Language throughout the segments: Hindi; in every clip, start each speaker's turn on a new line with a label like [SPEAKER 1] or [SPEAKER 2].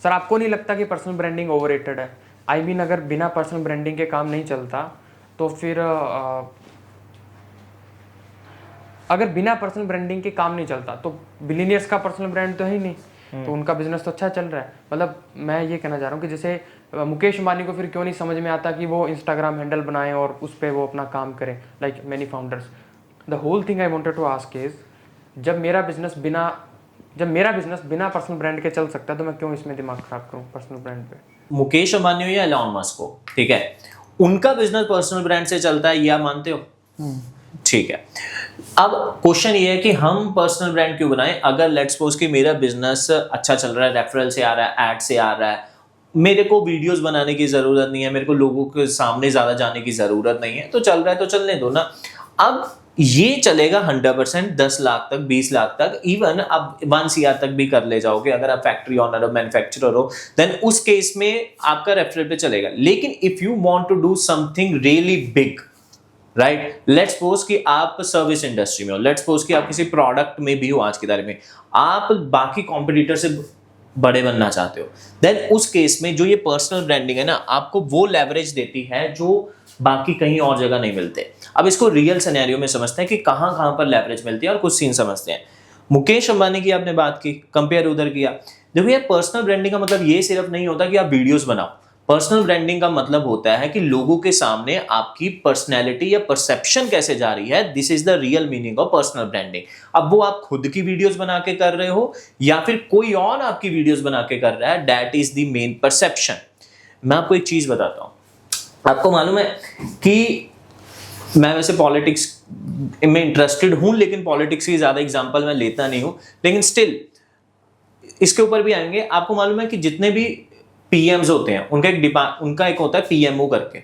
[SPEAKER 1] सर आपको नहीं लगता कि पर्सनल ब्रांडिंग ओवररेटेड है? आई मीन अगर बिना पर्सनल ब्रांडिंग के काम नहीं चलता तो फिर अगर बिना पर्सनल ब्रांडिंग के काम नहीं चलता तो बिलियनियर्स का पर्सनल ब्रांड तो है ही नहीं, तो उनका बिजनेस तो अच्छा चल रहा है। मतलब मैं ये कहना चाह रहा हूँ कि जैसे मुकेश अंबानी को फिर क्यों नहीं समझ में आता कि वो इंस्टाग्राम हैंडल बनाएं और उस पर वो अपना काम करें, like many founders. The whole thing I wanted to ask is, जब मेरा बिजनेस बिना पर्सनल ब्रांड के चल सकता है तो मैं क्यों इसमें दिमाग खराब करूँ पर्सनल ब्रांड पे?
[SPEAKER 2] मुकेश अंबानी हो या एलॉन मस्क हो, ठीक है, उनका बिजनेस पर्सनल ब्रांड से चलता है, ये आप मानते हो? ठीक है। अब क्वेश्चन ये है कि हम पर्सनल ब्रांड क्यों बनाएं? अगर लेट्स सपोज कि मेरा बिजनेस अच्छा चल रहा है, रेफरल से आ रहा है, एड से आ रहा है, मेरे को वीडियोस बनाने की जरूरत नहीं है, मेरे को लोगों के सामने ज्यादा जाने की जरूरत नहीं है, तो चल रहा है तो चलने दो ना। अब ये चलेगा 100%, 10 लाख तक, 20 लाख तक, इवन अब 1 CR तक भी कर ले जाओगे अगर आप फैक्ट्री ओनर हो, मैन्युफैक्चरर हो, देन उस केस में आपका रेफरल पे चलेगा। लेकिन if you want to do something really big, right, let's suppose कि आप सर्विस इंडस्ट्री में हो, लेट्स सपोज कि आप किसी प्रोडक्ट में भी हो, आज की तारीख में आप बाकी कॉम्पिटिटर से बड़े बनना चाहते हो, देन उस केस में जो ये पर्सनल ब्रांडिंग है ना, आपको वो लेवरेज देती है जो बाकी कहीं और जगह नहीं मिलते। अब इसको रियल सिनेरियो में समझते हैं कि कहां कहां पर लेवरेज मिलती है और कुछ सीन समझते हैं। मुकेश अंबानी की आपने बात की, कंपेयर उधर किया। देखो यार, पर्सनल ब्रांडिंग का मतलब ये सिर्फ नहीं होता कि आप वीडियोस बनाओ। पर्सनल ब्रांडिंग का मतलब होता है कि लोगों के सामने आपकी पर्सनैलिटी या परसेप्शन कैसे जा रही है, this is the real meaning of personal branding. अब वो आप खुद की वीडियोस बना के कर रहे हो या फिर कोई और आपकी वीडियोस बना के कर रहा है, that is the main perception. मैं आपको एक चीज बताता हूं, आपको मालूम है कि मैं वैसे पॉलिटिक्स में इंटरेस्टेड हूं, लेकिन पॉलिटिक्स की ज्यादा एग्जांपल मैं लेता नहीं हूं, लेकिन स्टिल इसके ऊपर भी आएंगे। आपको मालूम है कि जितने भी पीएम्स होते हैं उनका एक होता है पीएमओ करके,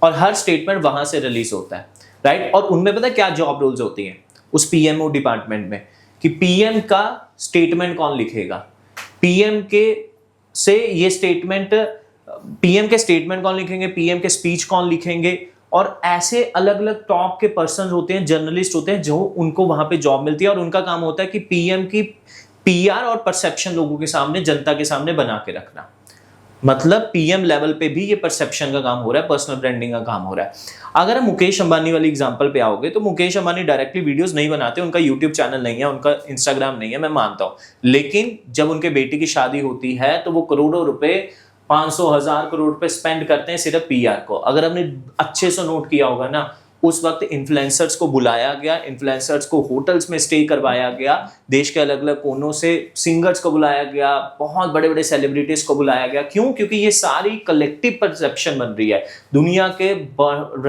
[SPEAKER 2] और हर स्टेटमेंट वहां से रिलीज होता है, राइट। और उनमें पता है क्या जॉब रोल्स होती हैं उस पीएमओ डिपार्टमेंट में, कि पीएम का स्टेटमेंट कौन लिखेगा, पीएम के स्टेटमेंट कौन लिखेंगे, पीएम के स्पीच कौन लिखेंगे, और ऐसे अलग अलग टॉप के पर्सन होते हैं, जर्नलिस्ट होते हैं, जो उनको वहां पे जॉब मिलती है, और उनका काम होता है कि पीएम की पीआर और परसेप्शन लोगों के सामने, जनता के सामने बना के रखना। मतलब पीएम लेवल पे भी ये परसेप्शन का काम हो रहा है, पर्सनल ब्रांडिंग का काम हो रहा है। अगर हम मुकेश अंबानी वाली एग्जांपल पे आओगे तो मुकेश अंबानी डायरेक्टली वीडियोस नहीं बनाते, उनका यूट्यूब चैनल नहीं है, उनका इंस्टाग्राम नहीं है, मैं मानता हूं। लेकिन जब उनके बेटी की शादी होती है तो वो करोड़ों रुपए, 500,000 करोड़ रुपए स्पेंड करते हैं सिर्फ पीआर को। अगर हमने अच्छे से नोट किया होगा ना, उस वक्त इन्फ्लुएंसर्स को बुलाया गया, इन्फ्लुएंसर्स को होटल्स में स्टे करवाया गया, देश के अलग अलग कोनों से सिंगर्स को बुलाया गया, बहुत बड़े बड़े सेलिब्रिटीज को बुलाया गया। क्यों? क्योंकि ये सारी कलेक्टिव परसेप्शन बन रही है, दुनिया के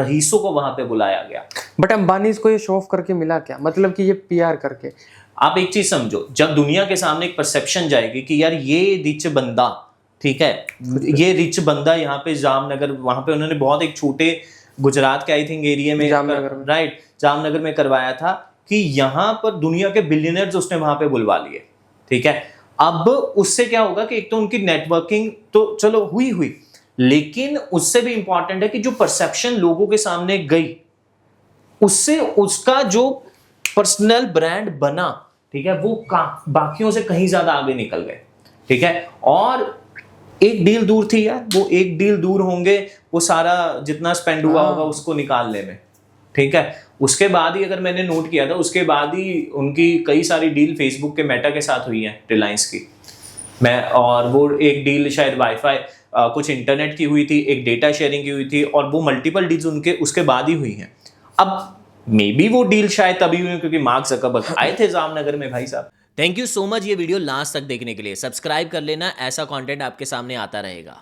[SPEAKER 2] रईसों को वहां पे बुलाया गया।
[SPEAKER 1] बट अंबानी को ये शो ऑफ करके मिला क्या, मतलब कि ये पीआर करके?
[SPEAKER 2] आप एक चीज समझो, जब दुनिया के सामने एक परसेप्शन जाएगी कि यार ये रिच बंदा, ठीक है, ये रिच बंदा यहाँ पे जामनगर, वहां पे उन्होंने बहुत एक छोटे गुजरात के आई थिंक एरिया में, राइट, जामनगर में करवाया था, कि यहां पर दुनिया के बिलियनर्स उसने वहां पे बुलवा लिए, ठीक है। अब उससे क्या होगा कि एक तो उनकी नेटवर्किंग तो चलो हुई, लेकिन उससे भी इंपॉर्टेंट है कि जो परसेप्शन लोगों के सामने गई, उससे उसका जो पर्सनल ब्रांड बना, ठीक है, वो बाकियों से कहीं ज्यादा आगे निकल गए, ठीक है। और एक डील दूर थी यार, वो एक डील दूर होंगे, वो सारा जितना स्पेंड हुआ होगा उसको निकालने में, ठीक है। उसके बाद ही अगर मैंने नोट किया था, उसके बाद ही उनकी कई सारी डील फेसबुक के मेटा के साथ हुई है, रिलायंस की, और वो एक डील शायद वाईफाई कुछ इंटरनेट की हुई थी, एक डेटा शेयरिंग की हुई थी, और वो मल्टीपल डील्स उनके उसके बाद ही हुई हैं। अब मे बी वो डील शायद तभी हुई क्योंकि मार्क ज़करबर्ग आए थे जामनगर में, भाई साहब।
[SPEAKER 3] थैंक यू सो मच ये वीडियो लास्ट तक देखने के लिए। सब्सक्राइब कर लेना, ऐसा कंटेंट आपके सामने आता रहेगा।